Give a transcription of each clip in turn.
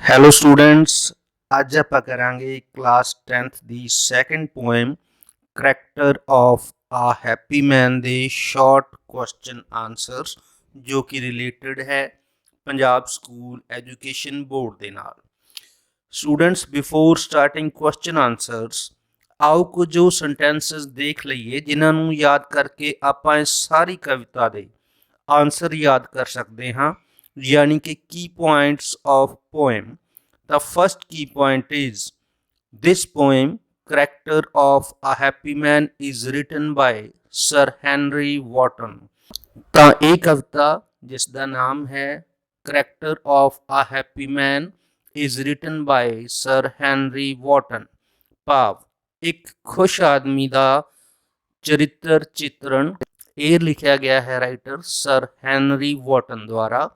Hello students, ਅੱਜ ਆਪਾਂ ਕਰਾਂਗੇ class 10th the second poem character of ਆ ਹੈਪੀ ਮੈਨ ਦੇ ਸ਼ਾਰਟ ਕੁਐਸਚਨ ਆਨਸਰਸ ਜੋ ਕਿ ਰਿਲੇਟਡ ਹੈ ਪੰਜਾਬ ਸਕੂਲ ਐਜੂਕੇਸ਼ਨ ਬੋਰਡ ਦੇ ਨਾਲ। Students, before starting question answers ਆਓ ਕੁਝ ਉਹ ਸੈਂਟੈਂਸਸ ਦੇਖ ਲਈਏ ਜਿਨ੍ਹਾਂ ਨੂੰ ਯਾਦ ਕਰਕੇ ਆਪਾਂ ਇਸ ਸਾਰੀ ਕਵਿਤਾ ਦੇ ਆਨਸਰ ਯਾਦ ਕਰ ਸਕਦੇ ਹਾਂ, यानी कि की points of poem. The first key point is this poem character of a happy man is written by Sir Henry Wotton। ਤਾਂ ਇਹ ਕਵਿਤਾ ਜਿਸ ਦਾ ਨਾਮ ਹੈ character of a happy man is written by Sir Henry Wotton, ਭਾਵ ਇੱਕ ਖੁਸ਼ ਆਦਮੀ ਦਾ ਚਰਿੱਤਰ ਚਿਤਰਣ ਇਹ ਲਿਖਿਆ ਗਿਆ ਹੈ ਰਾਈਟਰ ਸਰ ਹੈਨਰੀ ਵੋਟਨ ਦੁਆਰਾ।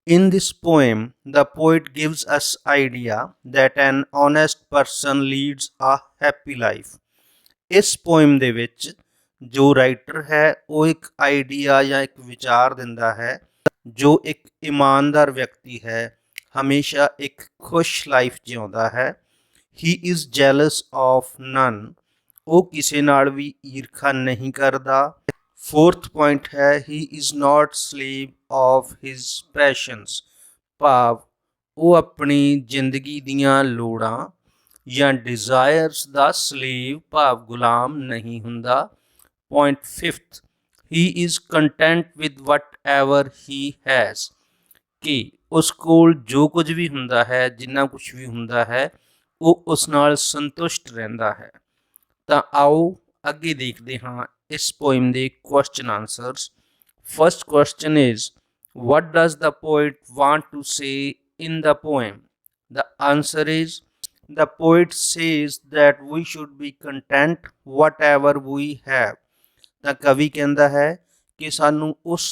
In this poem, the poet gives us idea that an honest person leads a happy life। ਇਸ poem ਦੇ ਵਿੱਚ ਜੋ ਰਾਈਟਰ ਹੈ ਉਹ ਇੱਕ ਆਈਡੀਆ ਜਾਂ ਇੱਕ ਵਿਚਾਰ ਦਿੰਦਾ ਹੈ ਜੋ ਇੱਕ ਇਮਾਨਦਾਰ ਵਿਅਕਤੀ ਹੈ ਹਮੇਸ਼ਾ ਇੱਕ ਖੁਸ਼ ਲਾਈਫ ਜਿਉਂਦਾ ਹੈ। He is jealous of none। ਉਹ ਕਿਸੇ ਨਾਲ ਵੀ ਈਰਖਾ ਨਹੀਂ ਕਰਦਾ। फोर्थ पॉइंट है he is not slave of his passions, भाव वो अपनी जिंदगी दियां लोड़ां या डिज़ायर्स दा स्लेव भाव गुलाम नहीं हुंदा। Point fifth, he is content with what ever he has, कि उस कोल जो कुछ भी हुंदा है जिन्ना कुछ भी हुंदा है वो उस नाल संतुष्ट रहिंदा है। तां आओ अगे देखते हाँ इस पोइम ਦੇ question answers। First question is, what does the poet want to say in the poem? The answer is, the poet says that we should be content whatever we have। ਤਾਂ ਕਵੀ ਕਹਿੰਦਾ ਹੈ ਕਿ ਸਾਨੂੰ ਉਸ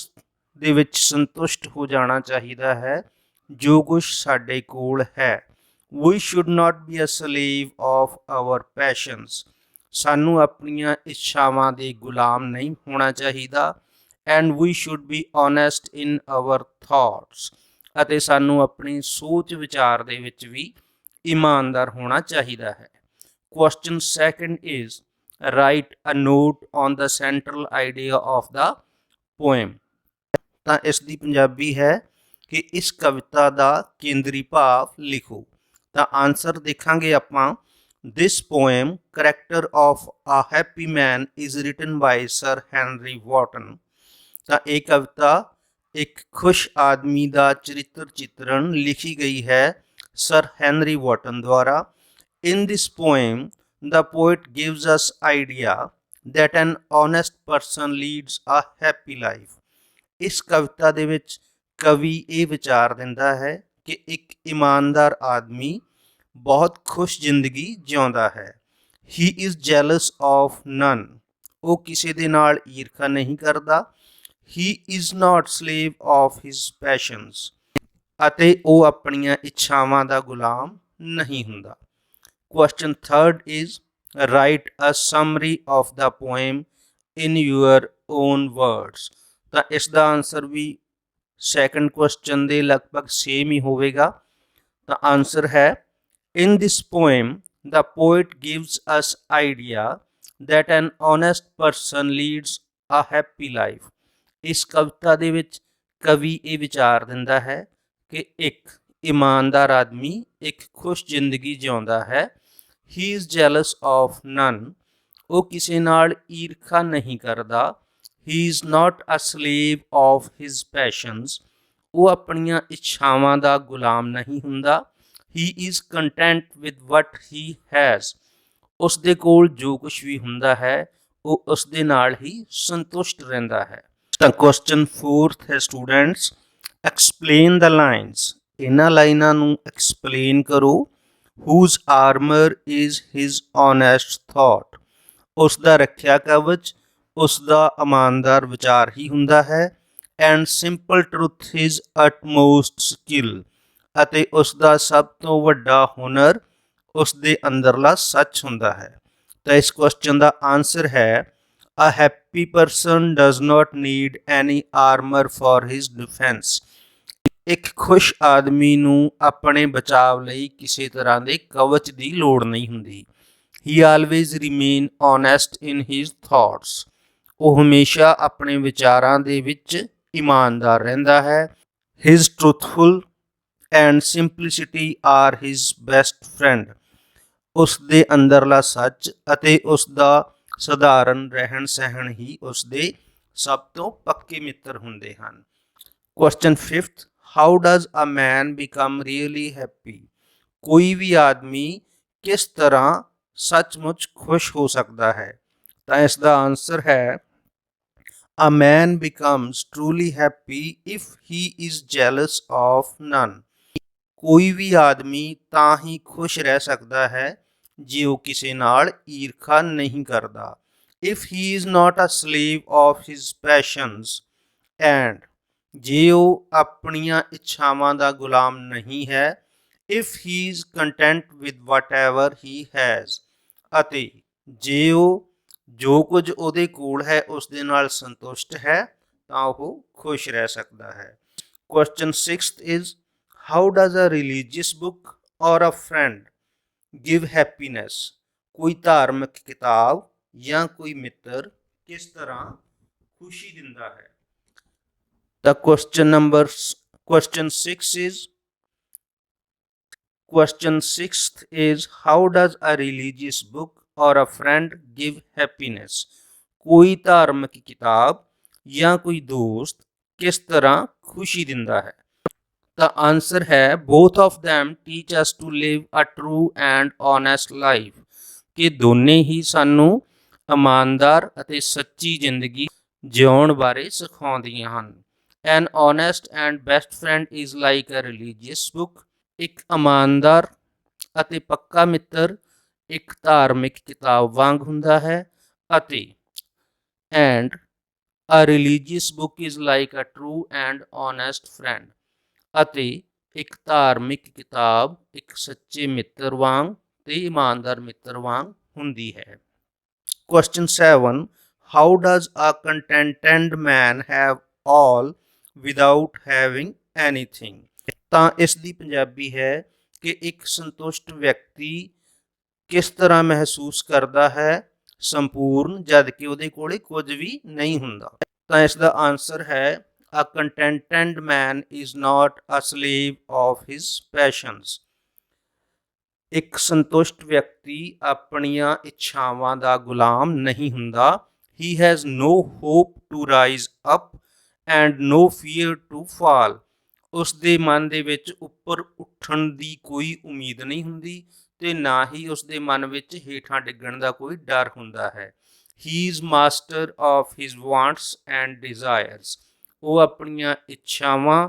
ਦੇ ਵਿੱਚ ਸੰਤੁਸ਼ਟ ਹੋ ਜਾਣਾ ਚਾਹੀਦਾ ਹੈ ਜੋ ਕੁਝ ਸਾਡੇ ਕੋਲ ਹੈ। We should not be a slave of our passions। ਸਾਨੂੰ ਆਪਣੀਆਂ ਇੱਛਾਵਾਂ ਦੇ ਗੁਲਾਮ ਨਹੀਂ ਹੋਣਾ ਚਾਹੀਦਾ। And we should be honest in our thoughts, ਅਤੇ ਸਾਨੂੰ ਆਪਣੀ ਸੋਚ ਵਿਚਾਰ ਦੇ ਵਿੱਚ ਵੀ ਇਮਾਨਦਾਰ ਹੋਣਾ ਚਾਹੀਦਾ ਹੈ। Question second is write a note on the central idea of the poem. ਤਾਂ ਇਸ ਦੀ ਪੰਜਾਬੀ ਹੈ ਕਿ ਇਸ ਕਵਿਤਾ ਦਾ ਕੇਂਦਰੀ ਭਾਵ ਲਿਖੋ। ਤਾਂ ਆਨਸਰ ਦੇਖਾਂਗੇ ਆਪਾਂ। This poem, Character of a Happy Man, is written by Sir Henry Wotton। ਤਾਂ ਇਹ ਕਵਿਤਾ ਇੱਕ ਖੁਸ਼ ਆਦਮੀ ਦਾ ਚਰਿੱਤਰ ਚਿਤਰਣ ਲਿਖੀ ਗਈ ਹੈ ਸਰ ਹੈਨਰੀ ਵੋਟਨ ਦੁਆਰਾ। In this poem, the poet gives us idea that an honest person leads a happy life। ਇਸ ਕਵਿਤਾ ਦੇ ਵਿੱਚ ਕਵੀ ਇਹ ਵਿਚਾਰ ਦਿੰਦਾ ਹੈ ਕਿ ਇੱਕ ਇਮਾਨਦਾਰ ਆਦਮੀ ਬਹੁਤ ਖੁਸ਼ ਜ਼ਿੰਦਗੀ ਜਿਉਂਦਾ ਹੈ। He is jealous of none, ਉਹ ਕਿਸੇ ਦੇ ਨਾਲ ਈਰਖਾ ਨਹੀਂ ਕਰਦਾ। He is not slave of his passions, ਅਤੇ ਉਹ ਆਪਣੀਆਂ ਇੱਛਾਵਾਂ ਦਾ ਗੁਲਾਮ ਨਹੀਂ ਹੁੰਦਾ। Question third is write a summary of the poem in your own words. ਤਾਂ ਇਸ ਦਾ ਆਨਸਰ ਵੀ ਸੈਕੰਡ ਕੁਐਸਚਨ ਦੇ ਲਗਭਗ ਸੇਮ ਹੀ ਹੋਵੇਗਾ। ਤਾਂ ਆਨਸਰ ਹੈ, in this poem, the poet gives us idea that an honest person leads a happy life। ਇਸ ਕਵਿਤਾ ਦੇ ਵਿੱਚ ਕਵੀ ਇਹ ਵਿਚਾਰ ਦਿੰਦਾ ਹੈ ਕਿ ਇੱਕ ਇਮਾਨਦਾਰ ਆਦਮੀ ਇੱਕ ਖੁਸ਼ ਜ਼ਿੰਦਗੀ ਜਿਉਂਦਾ ਹੈ। he is jealous of none, ਉਹ ਕਿਸੇ ਨਾਲ ਈਰਖਾ ਨਹੀਂ ਕਰਦਾ। he is not a slave of his passions, ਉਹ ਆਪਣੀਆਂ ਇੱਛਾਵਾਂ ਦਾ ਗੁਲਾਮ ਨਹੀਂ ਹੁੰਦਾ। he is content with what he has, ਉਸ ਦੇ ਕੋਲ ਜੋ ਕੁਝ ਵੀ ਹੁੰਦਾ ਹੈ ਉਹ ਉਸ ਦੇ ਨਾਲ ਹੀ ਸੰਤੁਸ਼ਟ ਰਹਿੰਦਾ ਹੈ। ਤਾਂ ਕੁਐਸਚਨ ਫੋਰਥ ਹੈ ਸਟੂਡੈਂਟਸ, ਐਕਸਪਲੇਨ ਦ ਲਾਈਨਸ। ਇਹਨਾਂ ਲਾਈਨਾਂ ਨੂੰ ਐਕਸਪਲੇਨ ਕਰੋ। whose armor is his honest thought, ਉਸ ਦਾ ਰੱਖਿਆ ਕਵਚ ਉਸ ਦਾ ਇਮਾਨਦਾਰ ਵਿਚਾਰ ਹੀ ਹੁੰਦਾ ਹੈ। and simple truth his utmost skill, ਅਤੇ ਉਸ ਦਾ ਸਭ ਤੋਂ ਵੱਡਾ ਹੁਨਰ ਉਸ ਦੇ ਅੰਦਰਲਾ ਸੱਚ ਹੁੰਦਾ ਹੈ। ਤਾਂ ਇਸ ਕੁਐਸਚਨ ਦਾ ਆਨਸਰ ਹੈ, a happy person does not need any armour for his defence. ਇੱਕ ਖੁਸ਼ ਆਦਮੀ ਨੂੰ ਆਪਣੇ ਬਚਾਵ ਲਈ ਕਿਸੇ ਤਰ੍ਹਾਂ ਦੇ ਕਵਚ ਦੀ ਲੋੜ ਨਹੀਂ ਹੁੰਦੀ। He always remain honest in his thoughts. ਉਹ ਹਮੇਸ਼ਾ ਆਪਣੇ ਵਿਚਾਰਾਂ ਦੇ ਵਿੱਚ ਇਮਾਨਦਾਰ ਰਹਿੰਦਾ ਹੈ। His truthful and simplicity are his best friend. ਉਸ ਦੇ ਅੰਦਰਲਾ ਸੱਚ ਅਤੇ ਉਸ ਦਾ ਸਧਾਰਨ ਰਹਿਣ ਸਹਿਣ ਹੀ ਉਸ ਦੇ ਸਭ ਤੋਂ ਪੱਕੇ ਮਿੱਤਰ ਹੁੰਦੇ ਹਨ। Question 5th, how does a man become really happy? ਕੋਈ ਵੀ ਆਦਮੀ ਕਿਸ ਤਰ੍ਹਾਂ ਸੱਚਮੁੱਚ ਖੁਸ਼ ਹੋ ਸਕਦਾ ਹੈ? ਤਾਂ ਇਸ ਦਾ ਆਨਸਰ ਹੈ A man becomes truly happy if he is jealous of none. ਕੋਈ ਵੀ ਆਦਮੀ ਤਾਂ ਹੀ ਖੁਸ਼ ਰਹਿ ਸਕਦਾ ਹੈ ਜੇ ਉਹ ਕਿਸੇ ਨਾਲ ਈਰਖਾ ਨਹੀਂ ਕਰਦਾ। If he is not a slave of his passions and ਜੇ ਉਹ ਆਪਣੀਆਂ ਇੱਛਾਵਾਂ ਦਾ ਗੁਲਾਮ ਨਹੀਂ ਹੈ। If he is content with whatever he has. ਅਤੇ ਜੇ ਉਹ ਜੋ ਕੁਝ ਉਹਦੇ ਕੋਲ ਹੈ ਉਸ ਦੇ ਨਾਲ ਸੰਤੁਸ਼ਟ ਹੈ ਤਾਂ ਉਹ ਖੁਸ਼ ਰਹਿ ਸਕਦਾ ਹੈ। Question 6th is, how does a religious book or a friend give happiness? ਕੋਈ ਧਾਰਮਿਕ ਕਿਤਾਬ ਜਾਂ ਕੋਈ ਮਿੱਤਰ ਕਿਸ ਤਰ੍ਹਾਂ ਖੁਸ਼ੀ ਦਿੰਦਾ ਹੈ? The question 6th is, how does a religious book or a friend give happiness? ਕੋਈ ਧਾਰਮਿਕ ਕਿਤਾਬ ਜਾਂ ਕੋਈ ਦੋਸਤ ਕਿਸ ਤਰ੍ਹਾਂ ਖੁਸ਼ੀ ਦਿੰਦਾ ਹੈ? The answer ਹੈ both of them teach us to live a true and honest life. ਕਿ ਦੋਨੇ ਹੀ ਸਾਨੂੰ ਇਮਾਨਦਾਰ ਅਤੇ ਸੱਚੀ ਜ਼ਿੰਦਗੀ ਜਿਉਣ ਬਾਰੇ ਸਿਖਾਉਂਦੀਆਂ ਹਨ। An honest and best friend is like a religious book. ਇੱਕ ਇਮਾਨਦਾਰ ਅਤੇ ਪੱਕਾ ਮਿੱਤਰ ਇੱਕ ਧਾਰਮਿਕ ਕਿਤਾਬ ਵਾਂਗ ਹੁੰਦਾ ਹੈ ਅਤੇ and a religious book is like a true and honest friend. ਅਤੇ ਇੱਕ ਧਾਰਮਿਕ ਕਿਤਾਬ ਇੱਕ ਸੱਚੇ ਮਿੱਤਰ ਵਾਂਗ ਤੇ ਇਮਾਨਦਾਰ ਮਿੱਤਰ ਵਾਂਗ ਹੁੰਦੀ ਹੈ। Question 7, how does a contented man have all without having anything? ਤਾਂ ਇਸ ਦੀ ਪੰਜਾਬੀ ਹੈ ਕਿ ਇੱਕ ਸੰਤੁਸ਼ਟ ਵਿਅਕਤੀ ਕਿਸ ਤਰ੍ਹਾਂ ਮਹਿਸੂਸ ਕਰਦਾ ਹੈ ਸੰਪੂਰਨ ਜਦ ਕਿ ਉਹਦੇ ਕੋਲੇ ਕੁਝ ਵੀ ਨਹੀਂ ਹੁੰਦਾ। ਤਾਂ ਇਸ ਦਾ ਆਨਸਰ ਹੈ A contented man is not a slave of his passions. ਇੱਕ ਸੰਤੁਸ਼ਟ ਵਿਅਕਤੀ ਆਪਣੀਆਂ ਇੱਛਾਵਾਂ ਦਾ ਗੁਲਾਮ ਨਹੀਂ ਹੁੰਦਾ। He has no hope to rise up and no fear to fall. ਉਸ ਦੇ ਮਨ ਦੇ ਵਿੱਚ ਉੱਪਰ ਉੱਠਣ ਦੀ ਕੋਈ ਉਮੀਦ ਨਹੀਂ ਹੁੰਦੀ ਤੇ ਨਾ ਹੀ ਉਸ ਦੇ ਮਨ ਵਿੱਚ ਹੇਠਾਂ ਡਿੱਗਣ ਦਾ ਕੋਈ ਡਰ ਹੁੰਦਾ ਹੈ। He is master of his wants and desires. ਉਹ ਆਪਣੀਆਂ ਇੱਛਾਵਾਂ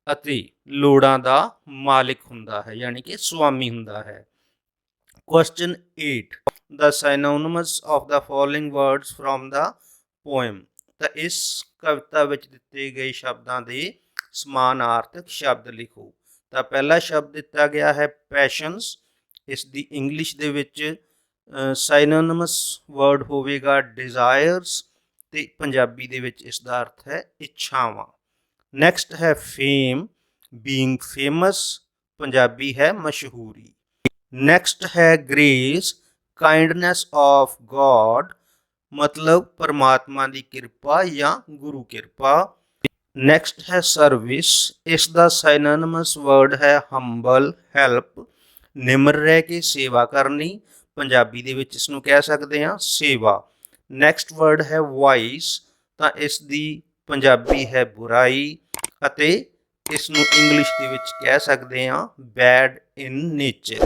ਅਤੇ ਲੋੜਾਂ ਦਾ ਮਾਲਿਕ ਹੁੰਦਾ ਹੈ ਯਾਨੀ ਕਿ ਸੁਆਮੀ ਹੁੰਦਾ ਹੈ। Question 8, the synonyms of the following words from the poem. ਤਾਂ ਇਸ ਕਵਿਤਾ ਵਿੱਚ ਦਿੱਤੇ ਗਏ ਸ਼ਬਦਾਂ ਦੇ ਸਮਾਨਾਰਥਕ ਸ਼ਬਦ ਲਿਖੋ। ਤਾਂ ਪਹਿਲਾ ਸ਼ਬਦ ਦਿੱਤਾ ਗਿਆ ਹੈ ਪੈਸ਼ਨਸ। ਇਸ ਦੀ ਇੰਗਲਿਸ਼ ਦੇ ਵਿੱਚ ਸਾਈਨੋਨਿਮਸ ਵਰਡ ਹੋਵੇਗਾ ਡਿਜ਼ਾਇਰਸ ਤੇ ਪੰਜਾਬੀ ਦੇ ਵਿੱਚ ਇਸ ਦਾ ਅਰਥ ਹੈ ਇੱਛਾਵਾਂ। ਨੈਕਸਟ ਹੈ ਫੇਮ, ਬੀਇੰਗ ਫੇਮਸ, ਪੰਜਾਬੀ ਹੈ ਮਸ਼ਹੂਰੀ। ਨੈਕਸਟ ਹੈ ਗ੍ਰੇਸ, ਕਾਈਂਡਨੈਸ ਆਫ ਗॉड, ਮਤਲਬ ਪਰਮਾਤਮਾ ਦੀ ਕਿਰਪਾ ਜਾਂ ਗੁਰੂ ਕਿਰਪਾ। ਨੈਕਸਟ ਹੈ ਸਰਵਿਸ, ਇਸ ਦਾ ਸਾਈਨੋਨਿਮਸ ਵਰਡ ਹੈ ਹੰਬਲ, ਹੈਲਪ, ਨਿਮਰ ਰਹਿ ਕੇ ਸੇਵਾ ਕਰਨੀ, ਪੰਜਾਬੀ ਦੇ ਵਿੱਚ ਇਸ ਨੂੰ ਕਹਿ ਸਕਦੇ ਹਾਂ ਸੇਵਾ। ਨੈਕਸਟ ਵਰਡ ਹੈ ਵਾਈਸ, ਤਾਂ ਇਸ ਦੀ ਪੰਜਾਬੀ ਹੈ ਬੁਰਾਈ ਅਤੇ ਇਸ ਨੂੰ ਇੰਗਲਿਸ਼ ਦੇ ਵਿੱਚ ਕਹਿ ਸਕਦੇ ਹਾਂ ਬੈਡ ਇਨ ਨੇਚਰ।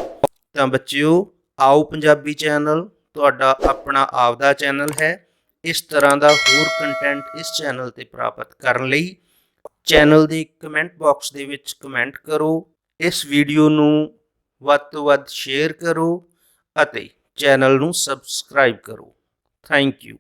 ਤਾਂ ਬੱਚਿਓ, ਆਓ ਪੰਜਾਬੀ ਚੈਨਲ ਤੁਹਾਡਾ ਆਪਣਾ ਆਪਦਾ ਚੈਨਲ ਹੈ। ਇਸ ਤਰ੍ਹਾਂ ਦਾ ਹੋਰ ਕੰਟੈਂਟ ਇਸ ਚੈਨਲ ਤੇ ਪ੍ਰਾਪਤ ਕਰਨ ਲਈ ਚੈਨਲ ਦੇ ਕਮੈਂਟ ਬਾਕਸ ਦੇ ਵਿੱਚ ਕਮੈਂਟ ਕਰੋ। ਇਸ ਵੀਡੀਓ ਨੂੰ ਵੱਧ ਤੋਂ ਵੱਧ ਸ਼ੇਅਰ ਕਰੋ ਅਤੇ ਚੈਨਲ ਨੂੰ ਸਬਸਕ੍ਰਾਈਬ ਕਰੋ। Thank you.